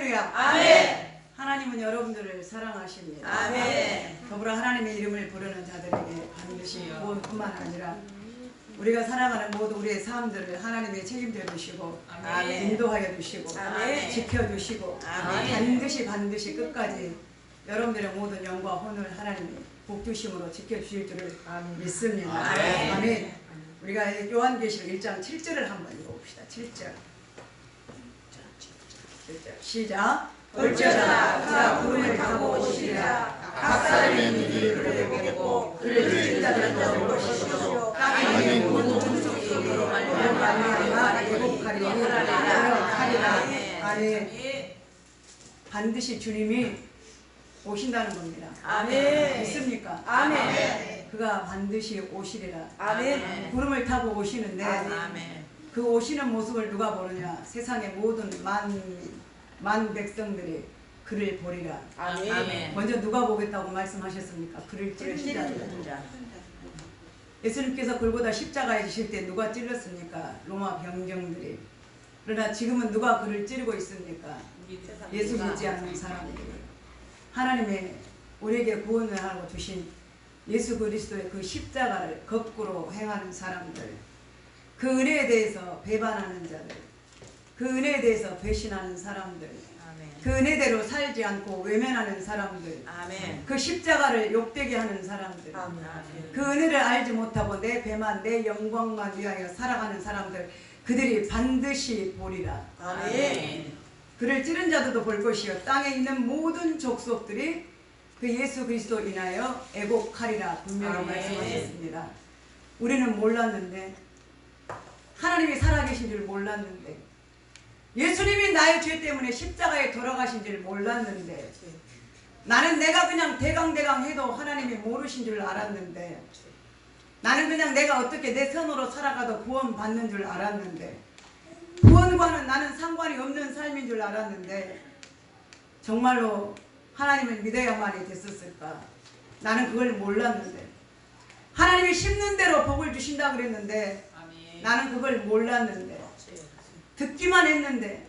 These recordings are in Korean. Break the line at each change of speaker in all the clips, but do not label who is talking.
할렐루야.
아멘.
하나님은 여러분들을 사랑하십니다.
아멘.
더불어 하나님의 이름을 부르는 자들에게 반드시 구원뿐만 아니라 우리가 살아가는 모든 우리의 삶들을 하나님이 책임져 주시고
아멘.
인도하여 주시고
아멘.
지켜주시고
아멘.
반드시 끝까지 여러분들의 모든 영과 혼을 하나님이 복주심으로 지켜주실 줄을 믿습니다.
아멘.
아멘. 우리가 요한계시록 1장 7절을 한번 읽어봅시다. 7절 시작.
볼지어다 그가 구름을 타고 오시리라. 각 사람의 눈이 그를 보겠고 그를 찔 자들도 볼 것이요 땅에 있는 모든 종족이 그로 말미암아
예복하리라. 아멘. 반드시 주님이 오신다는 겁니다.
아멘.
믿습니까?
아멘.
그가 반드시 오시리라.
아멘.
구름을 타고 오시는데
아멘.
그 오시는 모습을 누가 보느냐? 세상의 모든 만 백성들이 그를 보리라.
아멘.
먼저 누가 보겠다고 말씀하셨습니까? 그를 찌르신 자들. 예수님께서 골고다 십자가에 지실 때 누가 찔렀습니까? 로마 병정들이. 그러나 지금은 누가 그를 찌르고 있습니까? 예수 믿지 않는 사람들이. 하나님의 우리에게 구원을 하고 주신 예수 그리스도의 그 십자가를 거꾸로 행하는 사람들, 그 은혜에 대해서 배반하는 자들, 그 은혜에 대해서 배신하는 사람들, 그 은혜대로 살지 않고 외면하는 사람들, 그 십자가를 욕되게 하는 사람들, 그 은혜를 알지 못하고 내 배만 내 영광만 위하여 살아가는 사람들, 그들이 반드시 보리라. 그를 찌른 자들도 볼 것이요 땅에 있는 모든 족속들이 그 예수 그리스도 인하여 애곡하리라. 분명히 말씀하셨습니다. 우리는 몰랐는데, 하나님이 살아계신 줄 몰랐는데, 예수님이 나의 죄 때문에 십자가에 돌아가신 줄 몰랐는데, 나는 내가 그냥 대강대강 해도 하나님이 모르신 줄 알았는데, 나는 그냥 내가 어떻게 내 선으로 살아가도 구원 받는 줄 알았는데, 구원과는 나는 상관이 없는 삶인 줄 알았는데, 정말로 하나님을 믿어야만이 됐었을까? 나는 그걸 몰랐는데, 하나님이 심는 대로 복을 주신다 그랬는데, 나는 그걸 몰랐는데, 듣기만 했는데,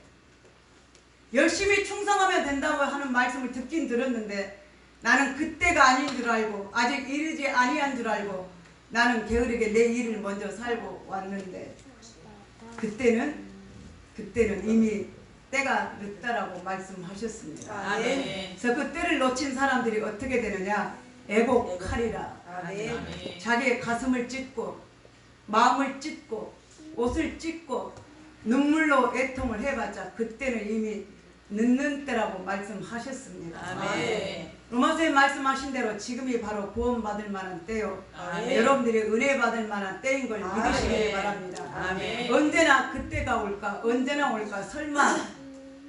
열심히 충성하면 된다고 하는 말씀을 듣긴 들었는데, 나는 그때가 아닌 줄 알고 아직 이르지 아니한 줄 알고 나는 게으르게 내 일을 먼저 살고 왔는데, 그때는 이미 때가 늦다라고 말씀하셨습니다.
아멘.
그래서 그 때를 놓친 사람들이 어떻게 되느냐? 애곡하리라.
아멘.
자기의 가슴을 찢고 마음을 찢고 옷을 찢고 눈물로 애통을 해봤자 그때는 이미 늦는 때라고 말씀하셨습니다.
아멘.
로마서에 말씀하신 대로 지금이 바로 구원받을 만한 때요.
아멘.
여러분들이 은혜 받을 만한 때인 걸 믿으시기 바랍니다.
아멘.
언제나 그때가 올까? 언제나 올까? 설마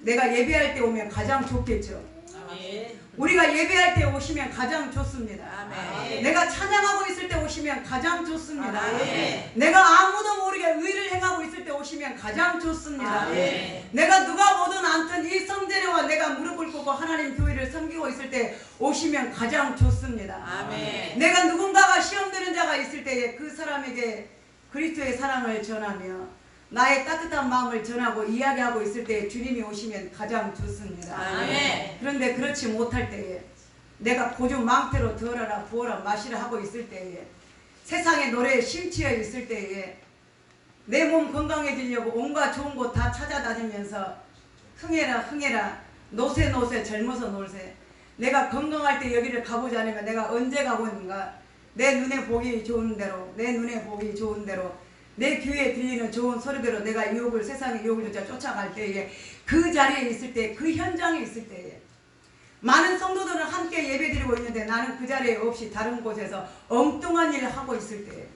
내가 예배할 때 오면 가장 좋겠죠.
아멘.
우리가 예배할 때 오시면 가장 좋습니다.
아멘.
내가 찬양하고 있을 때 오시면 가장 좋습니다.
아멘.
내가 아무도 모르게 의를 행하고 있을 때 오시면 가장 좋습니다.
아멘.
내가 누가 보든 않든 이 성전에와 내가 무릎을 꿇고 하나님 교회를 섬기고 있을 때 오시면 가장 좋습니다.
아멘.
내가 누군가가 시험 드는 자가 있을 때에 그 사람에게 그리스도의 사랑을 전하며 나의 따뜻한 마음을 전하고 이야기하고 있을 때 주님이 오시면 가장 좋습니다.
아멘.
그런데 그렇지 못할 때에 내가 고주 망태로 들어라 부어라 마시라 하고 있을 때에 세상의 노래에 심취해 있을 때에 내 몸 건강해지려고 온갖 좋은 곳 다 찾아다니면서 흥해라 노세 젊어서 놀세, 내가 건강할 때 여기를 가보지 않으면 내가 언제 가고 있는가? 내 눈에 보기 좋은 대로 내 귀에 들리는 좋은 소리대로 내가 세상의 유혹을 쫓아갈 때에 그 자리에 있을 때, 그 현장에 있을 때에 많은 성도들은 함께 예배드리고 있는데 나는 그 자리에 없이 다른 곳에서 엉뚱한 일을 하고 있을 때에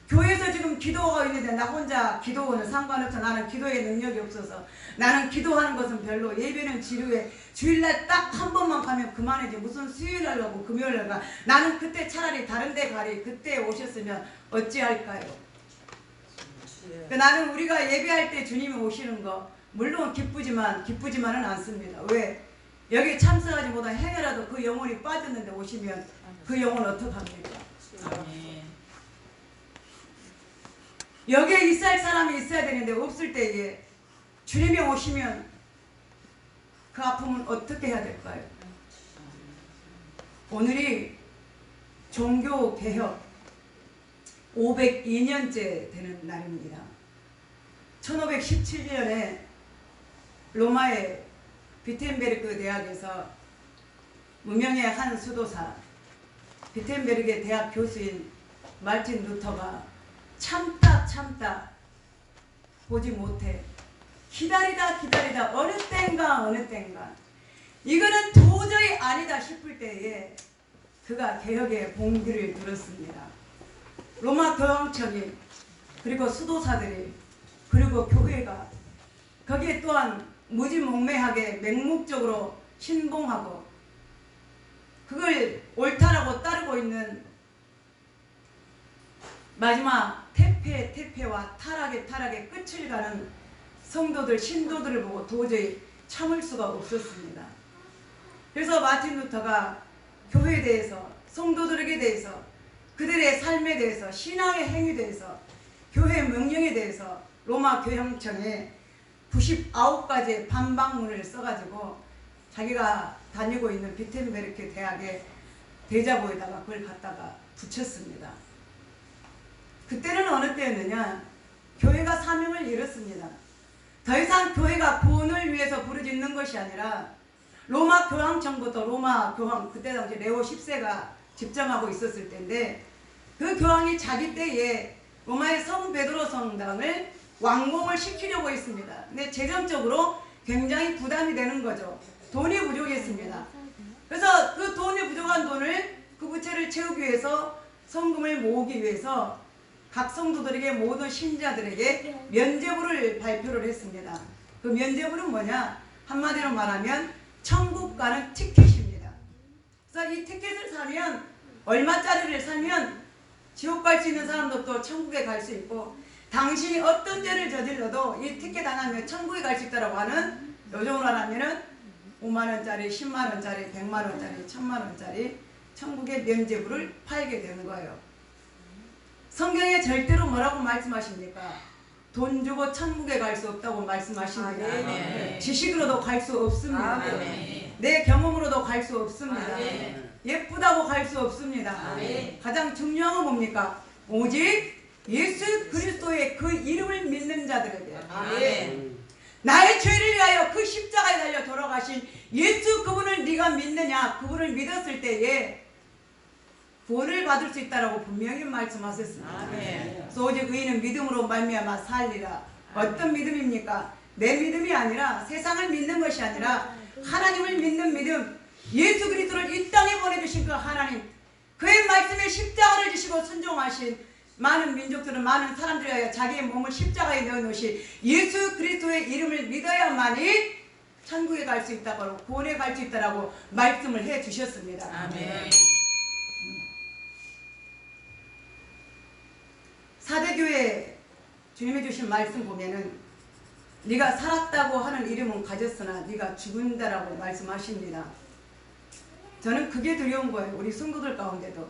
교회에서 지금 기도가 있는데 나 혼자 기도는 상관없어. 나는 기도에 능력이 없어서 나는 기도하는 것은 별로, 예배는 지루해, 주일날 딱 한 번만 가면 그만이지 무슨 수요일날 가고 금요일날 가. 나는 그때 차라리 다른 데 가리. 그때 오셨으면 어찌할까요? 나는 우리가 예배할 때 주님이 오시는 거 물론 기쁘지만은 않습니다. 왜? 여기 참석하지 못한 행여라도 그 영혼이 빠졌는데 오시면 그 영혼 어떡합니까? 여기에 있을 사람이 있어야 되는데 없을 때에 주님이 오시면 그 아픔은 어떻게 해야 될까요? 오늘이 종교개혁 502년째 되는 날입니다. 1517년에 로마의 비텐베르크 대학에서 무명의 한 수도사 비텐베르크의 대학 교수인 마르틴 루터가 참다 보지 못해 기다리다 어느 땐가 이거는 도저히 아니다 싶을 때에 그가 개혁의 봉기를 들었습니다. 로마 교황청이 그리고 수도사들이 그리고 교회가 거기에 또한 무지몽매하게 맹목적으로 신봉하고 그걸 옳다라고 따르고 있는 마지막 태폐와 타락의 끝을 가는 성도들 신도들을 보고 도저히 참을 수가 없었습니다. 그래서 마틴 루터가 교회에 대해서 성도들에게 대해서 그들의 삶에 대해서 신앙의 행위에 대해서 교회 명령에 대해서 로마 교황청에 99가지의 반박문을 써가지고 자기가 다니고 있는 비텐베르크 대학의 대자보에다가 그걸 갖다가 붙였습니다. 그때는 어느 때였느냐? 교회가 사명을 이뤘습니다. 더 이상 교회가 구원을 위해서 부르짖는 것이 아니라 로마 교황청부터 로마 교황 그때 당시 레오 10세가 집정하고 있었을 때인데 그 교황이 자기 때에 로마의 성 베드로 성당을 완공을 시키려고 했습니다. 근데 재정적으로 굉장히 부담이 되는 거죠. 돈이 부족했습니다. 그래서 그 돈이 부족한 돈을 그 부채를 채우기 위해서 성금을 모으기 위해서 각 성도들에게 모든 신자들에게 면죄부를 발표를 했습니다. 그 면죄부는 뭐냐? 한마디로 말하면 천국 가는 티켓입니다. 그래서 이 티켓을 사면 얼마짜리를 사면 지옥 갈 수 있는 사람도 또 천국에 갈 수 있고 당신이 어떤 죄를 저질러도 이 티켓 하나면 천국에 갈 수 있다고 하는 요즘으로 하면은 5만원짜리, 10만원짜리, 100만원짜리, 1000만원짜리 천국의 면죄부를 팔게 되는 거예요. 성경에 절대로 뭐라고 말씀하십니까? 돈 주고 천국에 갈 수 없다고 말씀하십니다.
아멘.
지식으로도 갈 수 없습니다.
아멘.
내 경험으로도 갈 수 없습니다.
아멘.
예쁘다고 갈 수 없습니다.
아멘.
가장 중요한 건 뭡니까? 오직 예수 그리스도의 그 이름을 믿는 자들에게
아멘.
나의 죄를 위하여 그 십자가에 달려 돌아가신 예수 그분을 네가 믿느냐? 그분을 믿었을 때에 구원을 받을 수 있다라고 분명히 말씀하셨습니다.
아멘.
그래서 오직 의인은 믿음으로 말미암아 살리라. 어떤 믿음입니까? 내 믿음이 아니라 세상을 믿는 것이 아니라 하나님을 믿는 믿음. 예수 그리스도를 이 땅에 보내주신 그 하나님, 그의 말씀에 십자가를 지시고 순종하신 많은 민족들은 많은 사람들이 하여 자기의 몸을 십자가에 넣어놓으신 예수 그리스도의 이름을 믿어야만이 천국에 갈 수 있다고 구원에 갈 수 있다라고 말씀을 해 주셨습니다.
아멘.
사대교회 주님이 주신 말씀 보면은 네가 살았다고 하는 이름은 가졌으나 네가 죽은다라고 말씀하십니다. 저는 그게 두려운 거예요. 우리 성도들 가운데도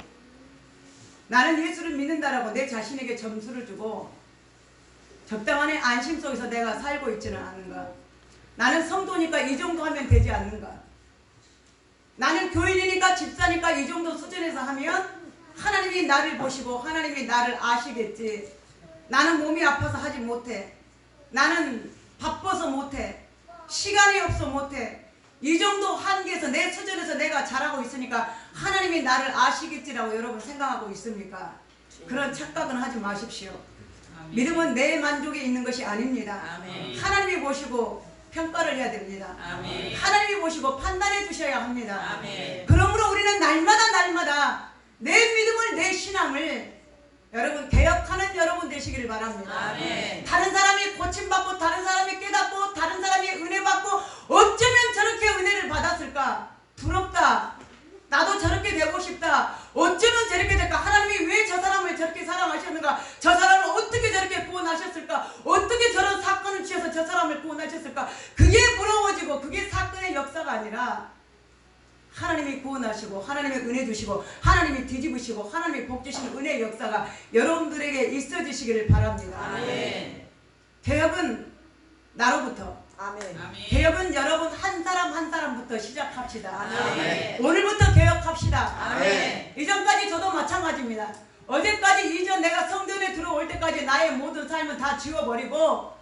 나는 예수를 믿는다라고 내 자신에게 점수를 주고 적당한 안심 속에서 내가 살고 있지는 않은가? 나는 성도니까 이 정도 하면 되지 않는가? 나는 교인이니까 집사니까 이 정도 수준에서 하면 하나님이 나를 보시고 하나님이 나를 아시겠지. 나는 몸이 아파서 하지 못해. 나는 바빠서 못해. 시간이 없어 못해. 이 정도 한계에서 내 수준에서 내가 잘하고 있으니까 하나님이 나를 아시겠지라고 여러분 생각하고 있습니까? 그런 착각은 하지 마십시오.
아멘.
믿음은 내 만족에 있는 것이 아닙니다.
아멘.
하나님이 보시고 평가를 해야 됩니다.
아멘.
하나님이 보시고 판단해 주셔야 합니다.
아멘.
그러므로 우리는 날마다 내 믿음을 내 신앙을 여러분 개혁하는 여러분 되시기를 바랍니다.
아멘.
다른 사람이 고침받고 다른 사람이 깨닫고 다른 사람이 은혜 받고 어쩌면 저렇게 은혜를 받았을까? 부럽다. 나도 저렇게 되고 싶다. 어쩌면 저렇게 될까? 하나님이 왜 저 사람을 저렇게 사랑하셨는가? 저 사람을 어떻게 저렇게 구원하셨을까? 어떻게 저런 사건을 취해서 저 사람을 구원하셨을까? 그게 부러워지고 그게 사건의 역사가 아니라 하나님이 구원하시고 하나님의 은혜 주시고 하나님이 뒤집으시고 하나님이 복 주시는 은혜의 역사가 여러분들에게 있어지시기를 바랍니다.
아멘.
개혁은 나로부터
아멘.
아멘.
개혁은 여러분 한 사람 한 오늘부터 시작합시다.
아멘.
오늘부터 개혁합시다.
아멘.
이전까지 저도 마찬가지입니다. 어제까지 이전 내가 성전에 들어올 때까지 나의 모든 삶은 다 지워버리고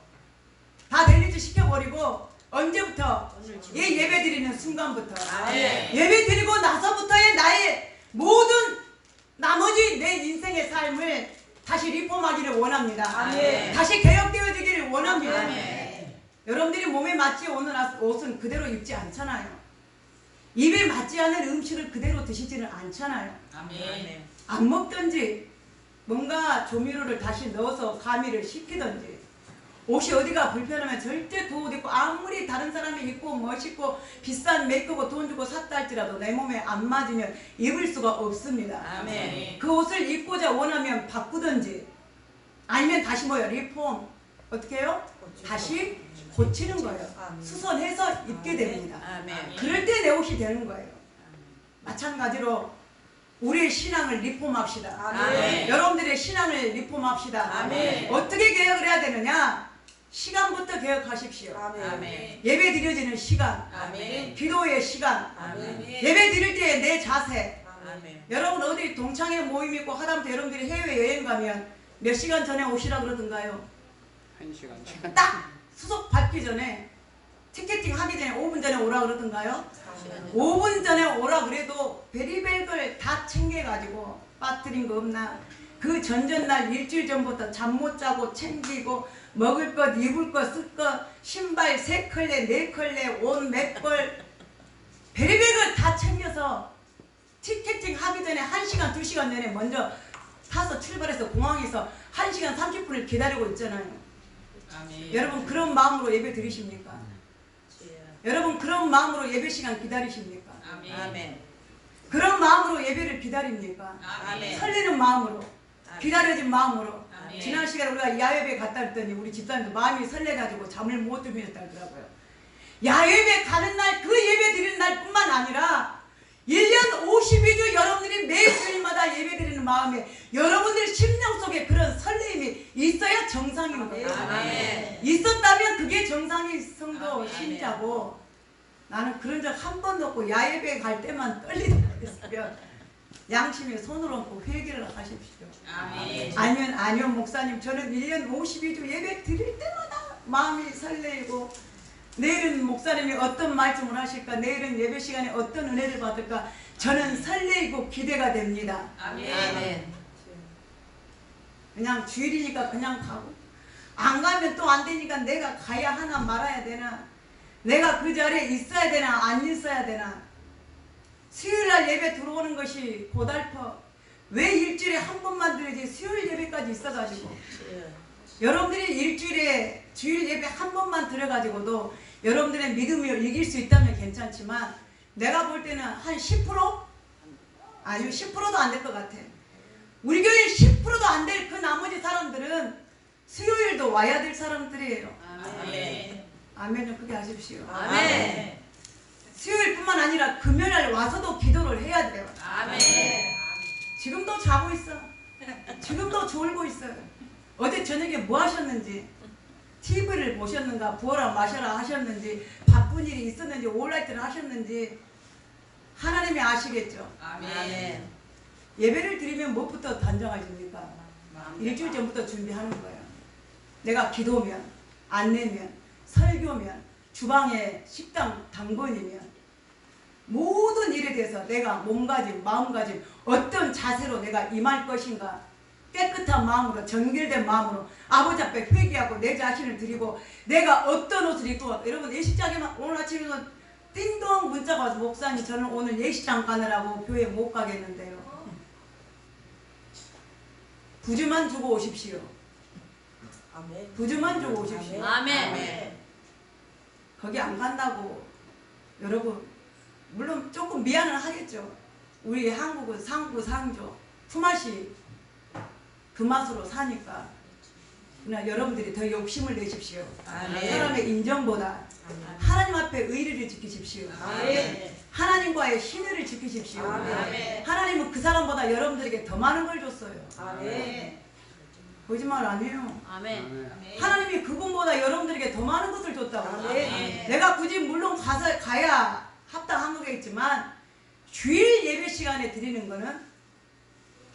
다 델리트 시켜버리고 언제부터? 예배 드리는 순간부터.
아멘.
예배 드리고 나서부터의 나의 모든 나머지 내 인생의 삶을 다시 리폼하기를 원합니다.
아멘.
다시 개혁되어지기를 원합니다.
아멘.
여러분들이 몸에 맞지 오는 옷은 그대로 입지 않잖아요. 입에 맞지 않는 음식을 그대로 드시지는 않잖아요.
아멘.
안 먹든지 뭔가 조미료를 다시 넣어서 가미를 시키든지 옷이 어디가 불편하면 절대 그 옷 입고 아무리 다른 사람이 입고 멋있고 비싼 메이크업 돈 주고 샀다 할지라도 내 몸에 안 맞으면 입을 수가 없습니다.
아멘.
그 옷을 입고자 원하면 바꾸든지 아니면 다시 뭐요? 리폼 어떻게 해요? 다시 고치는 거예요. 수선해서 입게 됩니다.
아멘.
그럴 때 내 옷이 되는 거예요. 마찬가지로 우리의 신앙을 리폼합시다.
아멘.
여러분들의 신앙을 리폼합시다.
아멘.
어떻게 개혁을 해야 되느냐? 시간부터 개혁하십시오.
아멘.
예배 드려지는 시간,
아멘.
기도의 시간,
아멘.
예배 드릴 때의 내 자세.
아멘.
여러분 어디 동창회 모임 있고 하다못해 여러분들이 해외여행 가면 몇 시간 전에 오시라 그러던가요?
1시간.
딱 수속 밟기 전에 티켓팅 하기 전에 5분 전에 오라 그러던가요? 5분 전에 오라 그래도 베리벨걸 다 챙겨가지고 빠뜨린 거 없나? 그 전전날 일주일 전부터 잠 못 자고 챙기고 먹을 것, 입을 것, 쓸 것, 신발 3컬레, 4컬레, 옷 몇 벌 베리벨걸 다 챙겨서 티켓팅 하기 전에 1시간, 2시간 전에 먼저 타서 출발해서 공항에서 1시간 30분을 기다리고 있잖아요.
아멘.
여러분 그런 마음으로 예배 드리십니까? 여러분 그런 마음으로 예배 시간 기다리십니까?
아멘.
그런 마음으로 예배를 기다립니까?
아멘.
설레는 마음으로 기다려진 마음으로
아멘.
지난 시간에 우리가 야외배 갔다 왔더니 우리 집사님도 마음이 설레가지고 잠을 못 주무셨다 하더라고요. 야외배 가는 날 그 예배 드리는 날뿐만 아니라 1년 52주 여러분들이 매주일마다 예배 드리는 마음에 여러분들 심령 속에 그런 설레임이 있어야 정상인 거예요.
아멘.
있었다면 그게 정상인 성도
아멘.
신자고 나는 그런 적 한 번도 없고 야외배 갈 때만 떨리다 그랬으면 양심에 손을 얹고 회개를 하십시오.
아멘.
아니면 아니요 목사님 저는 1년 52주 예배 드릴 때마다 마음이 설레이고 내일은 목사님이 어떤 말씀을 하실까 내일은 예배 시간에 어떤 은혜를 받을까 저는 설레이고 기대가 됩니다.
아멘.
그냥 주일이니까 그냥 가고 안 가면 또 안 되니까 내가 가야 하나 말아야 되나 내가 그 자리에 있어야 되나 안 있어야 되나 수요일날 예배 들어오는 것이 고달퍼 왜 일주일에 한 번만 드리지 수요일 예배까지 있어가지고 여러분들이 일주일에 주일 예배 한 번만 들어가지고도 여러분들의 믿음을 이길 수 있다면 괜찮지만 내가 볼 때는 한 10%? 아니요 10%도 안 될 것 같아. 우리 교회 10%도 안 될 그 나머지 사람들은 수요일도 와야 될 사람들이에요.
아멘.
아멘 좀 크게 하십시오.
아멘.
수요일뿐만 아니라 금요일날 와서도 기도를 해야 돼요.
아멘.
지금도 자고 있어. 지금도 졸고 있어요. 어제 저녁에 뭐 하셨는지 TV를 보셨는가 부어라 마셔라 하셨는지 바쁜 일이 있었는지 올라이트를 하셨는지 하나님이 아시겠죠.
아멘.
예배를 드리면 무엇부터 단정하십니까? 일주일 전부터 준비하는 거예요. 내가 기도면 안내면 설교면 주방에 식당 당번이면 모든 일에 대해서 내가 몸가짐 마음가짐 어떤 자세로 내가 임할 것인가 깨끗한 마음으로 정결된 마음으로 아버지 앞에 회개하고 내 자신을 드리고 내가 어떤 옷을 입고 여러분 예식장에만 오늘 아침에 띵동 문자가 와서 목사님 저는 오늘 예식장 가느라고 교회 못 가겠는데요. 부주만 주고 오십시오. 부주만 주고 오십시오.
아멘.
거기 안 간다고 여러분 물론 조금 미안은 하겠죠. 우리 한국은 상구 상조 품앗이 그 맛으로 사니까 그러나 여러분들이 더 욕심을 내십시오.
아멘.
사람의 인정보다 하나님 앞에 의리를 지키십시오.
아멘.
하나님과의 신의를 지키십시오.
아멘.
하나님은 그 사람보다 여러분들에게 더 많은 걸 줬어요.
아멘.
거짓말 아니에요.
아멘.
하나님이 그분보다 여러분들에게 더 많은 것을 줬다고.
아멘.
내가 굳이 물론 가야 관계가 있지만 주일 예배 시간에 드리는 거는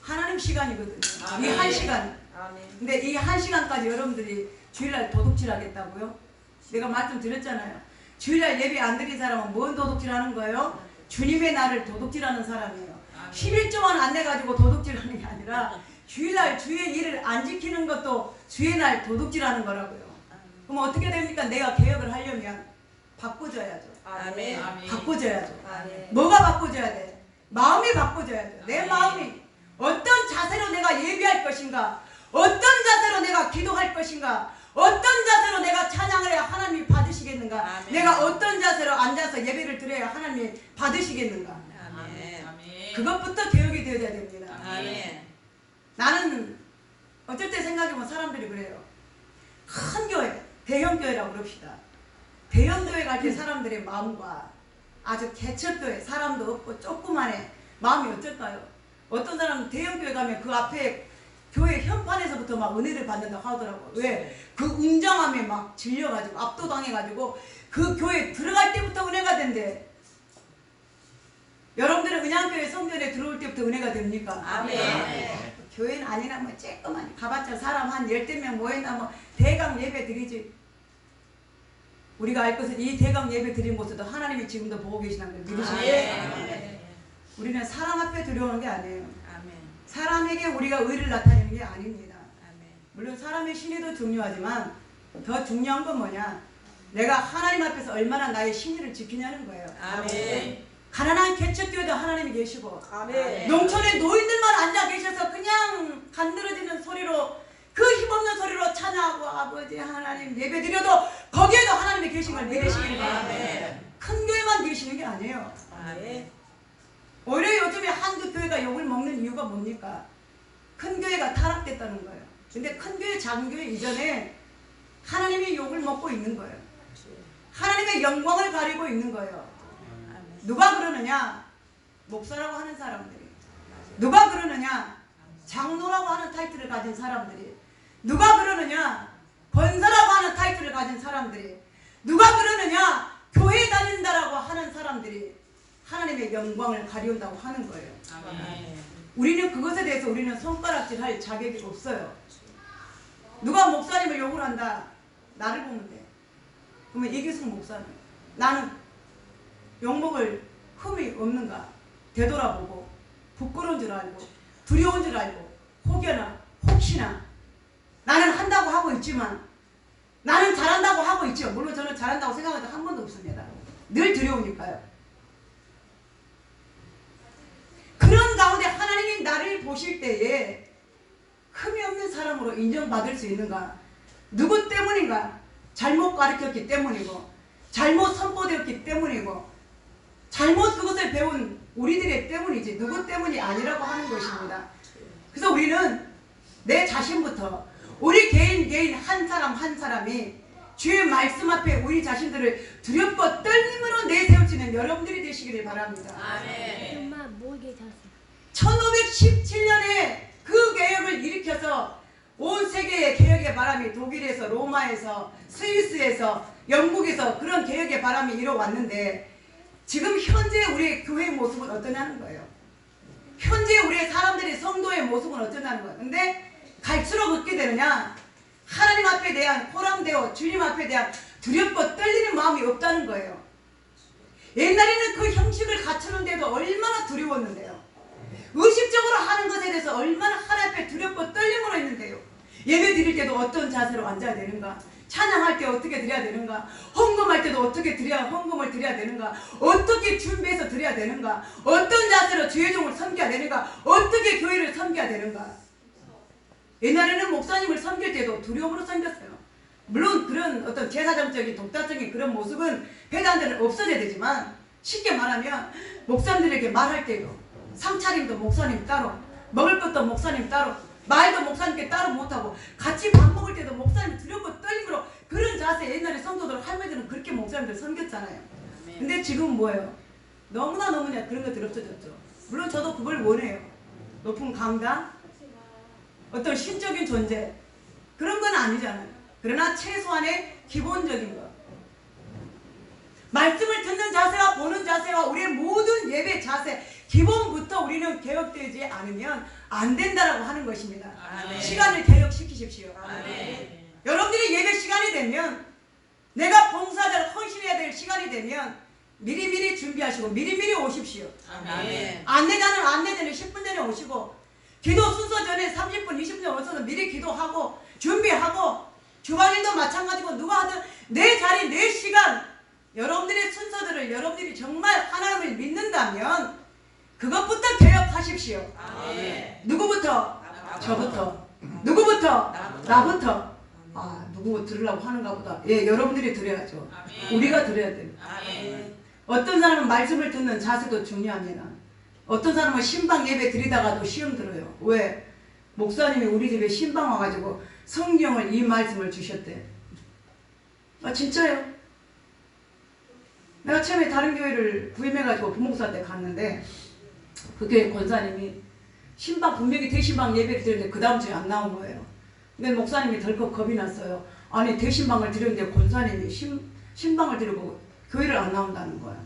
하나님 시간이거든요.
아멘.
이 한 시간.
아멘.
근데 이 한 시간까지 여러분들이 주일날 도둑질 하겠다고요? 내가 말씀드렸잖아요. 주일날 예배 안 드린 사람은 뭔 도둑질 하는 거예요? 주님의 날을 도둑질하는 사람이에요. 11조만 안 내가지고 도둑질하는 게 아니라 주일날 주의 일을 안 지키는 것도 주의 날 도둑질하는 거라고요. 그럼 어떻게 됩니까? 내가 개혁을 하려면 바꿔줘야죠.
아멘.
바꿔줘야죠.
아멘.
뭐가 바꿔줘야 돼? 마음이 바꿔줘야 돼. 내 마음이 어떤 자세로 내가 예배할 것인가, 어떤 자세로 내가 기도할 것인가, 어떤 자세로 내가 찬양을 해야 하나님이 받으시겠는가,
아멘.
내가 어떤 자세로 앉아서 예배를 드려야 하나님이 받으시겠는가.
아멘.
그것부터 교육이 되어야 됩니다.
아멘.
나는 어쩔 때 생각해보면 사람들이 그래요. 큰 교회, 대형 교회라고 그럽시다. 대형 교회 갈 때 사람들의 마음과 아주 개척교회, 사람도 없고 조그만해 마음이 어떨까요? 어떤 사람은 대형 교회 가면 그 앞에 교회 현판에서부터 막 은혜를 받는다고 하더라고요. 왜? 그 웅장함에 막 질려가지고 압도당해가지고 그 교회 들어갈 때부터 은혜가 된대. 여러분들은 은양교회 성전에 들어올 때부터 은혜가 됩니까?
아멘.
교회는 아니나 뭐 쬐끄만 가봤자 사람 한 10명 모였나 뭐 대강 예배 드리지. 우리가 알 것은 이 대강 예배 드린 곳에도 하나님이 지금도 보고 계시다는 걸 믿으시죠? 우리는 사람 앞에 두려워하는 게 아니에요.
아멘.
사람에게 우리가 의를 나타내는 게 아닙니다.
아멘.
물론 사람의 신의도 중요하지만 더 중요한 건 뭐냐? 내가 하나님 앞에서 얼마나 나의 신의를 지키냐는 거예요.
아멘.
가난한 개척교회도 하나님이 계시고
아멘.
농촌에 노인들만 앉아 계셔서 그냥 간드러지는 소리로 그 힘없는 소리로 찬양하고 아버지 하나님 예배드려도 거기에도 하나님이 계신 걸 믿으시길 바랍니다. 큰 교회만 계시는 게 아니에요.
아멘.
오히려 요즘에 한국 교회가 욕을 먹는 이유가 뭡니까? 큰 교회가 타락됐다는 거예요. 근데 큰 교회, 작은 교회 이전에 하나님이 욕을 먹고 있는 거예요. 하나님의 영광을 가리고 있는 거예요. 누가 그러느냐? 목사라고 하는 사람들이. 누가 그러느냐? 장로라고 하는 타이틀을 가진 사람들이. 누가 그러느냐? 권사라고 하는 타이틀을 가진 사람들이. 누가 그러느냐? 교회 다닌다라고 하는 사람들이 하나님의 영광을 가리운다고 하는 거예요.
아멘.
우리는 그것에 대해서 우리는 손가락질 할 자격이 없어요. 누가 목사님을 욕을 한다. 나를 보면 돼. 그러면 이기숙 목사님. 나는 욕먹을 흠이 없는가 되돌아보고 부끄러운 줄 알고 두려운 줄 알고 혹여나 혹시나 나는 한다고 하고 있지만 나는 잘한다고 하고 있죠. 물론 저는 잘한다고 생각한 적 한 번도 없습니다. 늘 두려우니까요. 그런 가운데 하나님이 나를 보실 때에 흠이 없는 사람으로 인정받을 수 있는가? 누구 때문인가? 잘못 가르쳤기 때문이고 잘못 선포되었기 때문이고 잘못 그것을 배운 우리들의 때문이지 누구 때문이 아니라고 하는 것입니다. 그래서 우리는 내 자신부터 우리 개인 한 사람 한 사람이 주의 말씀 앞에 우리 자신들을 두렵고 떨림으로 내세우시는 여러분들이 되시기를 바랍니다.
아멘.
엄마 뭐게 잤어?
1517년에 그 개혁을 일으켜서 온 세계의 개혁의 바람이 독일에서 로마에서 스위스에서 영국에서 그런 개혁의 바람이 일어왔는데 지금 현재 우리의 교회의 모습은 어떠냐는 거예요. 현재 우리의 사람들의 성도의 모습은 어떠냐는 거예요. 근데 갈수록 어떻게 되느냐? 하나님 앞에 대한 호람되어 주님 앞에 대한 두렵고 떨리는 마음이 없다는 거예요. 옛날에는 그 형식을 갖추는데도 얼마나 두려웠는데요. 의식적으로 하는 것에 대해서 얼마나 하나님 앞에 두렵고 떨림으로 했는데요. 예배 드릴 때도 어떤 자세로 앉아야 되는가? 찬양할 때 어떻게 드려야 되는가? 헌금할 때도 어떻게 헌금을 드려야 되는가? 어떻게 준비해서 드려야 되는가? 어떤 자세로 주의 종을 섬겨야 되는가? 어떻게 교회를 섬겨야 되는가? 옛날에는 목사님을 섬길 때도 두려움으로 섬겼어요. 물론 그런 어떤 제사장적인 독자적인 그런 모습은 배단들은 없어져야 되지만 쉽게 말하면 목사님들에게 말할 때도 상차림도 목사님 따로 먹을 것도 목사님 따로 말도 목사님께 따로 못하고 같이 밥 먹을 때도 목사님 두렵고 떨림으로 그런 자세 옛날에 성도들 할머니들은 그렇게 목사님들 섬겼잖아요. 근데 지금 뭐예요? 너무나 그런 것들이 없어졌죠. 물론 저도 그걸 원해요. 높은 강단 어떤 신적인 존재 그런 건 아니잖아요. 그러나 최소한의 기본적인 것 말씀을 듣는 자세와 보는 자세와 우리의 않으면 안 된다라고 하는 것입니다.
아멘.
시간을 개혁시키십시오.
아멘.
여러분들이 예배 시간이 되면, 내가 봉사자를 헌신해야 될 시간이 되면 미리미리 준비하시고 미리미리 오십시오.
아멘.
안내자는 안내 전에 10분 전에 오시고, 기도 순서 전에 30분 20분 오셔서 미리 기도하고 준비하고, 주방일도 마찬가지고 누가 하든 내 자리 내 시간, 여러분들의 순서들을 여러분들이 정말 하나님을 믿는다면 그것부터 개혁하십시오.
아멘.
누구부터?
나부터.
저부터. 누구부터?
나부터.
나부터. 아, 누구 들으려고 하는가 보다. 예, 여러분들이 들어야죠.
아멘.
우리가 들어야 돼요.
아멘.
어떤 사람은 말씀을 듣는 자세도 중요합니다. 어떤 사람은 신방 예배 드리다가도 시험 들어요. 왜? 목사님이 우리 집에 신방 와가지고 성경을, 이 말씀을 주셨대. 아, 진짜요? 내가 처음에 다른 교회를 부임해가지고 부목사한테 갔는데, 그 교회 권사님이 신방, 분명히 대신방 예배를 드렸는데 그 다음 주에 안 나온 거예요. 근데 목사님이 덜컥 겁이 났어요. 아니, 대신방을 드렸는데 권사님이 신방을 드리고 교회를 안 나온다는 거야.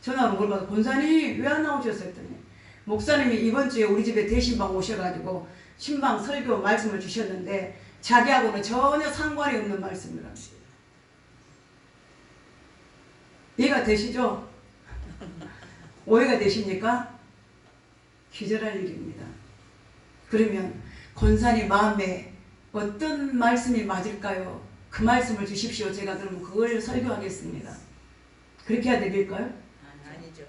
전화로 물어봐서 권사님 왜 안 나오셨어요? 했더니 목사님이 이번 주에 우리 집에 대신방 오셔가지고 신방 설교 말씀을 주셨는데 자기하고는 전혀 상관이 없는 말씀이라고. 이해가 되시죠? 오해가 되십니까? 기절할 일입니다. 그러면 권사님 마음에 어떤 말씀이 맞을까요? 그 말씀을 주십시오. 제가 그러면 그걸 설교하겠습니다. 그렇게 해야 되길까요?
아니죠.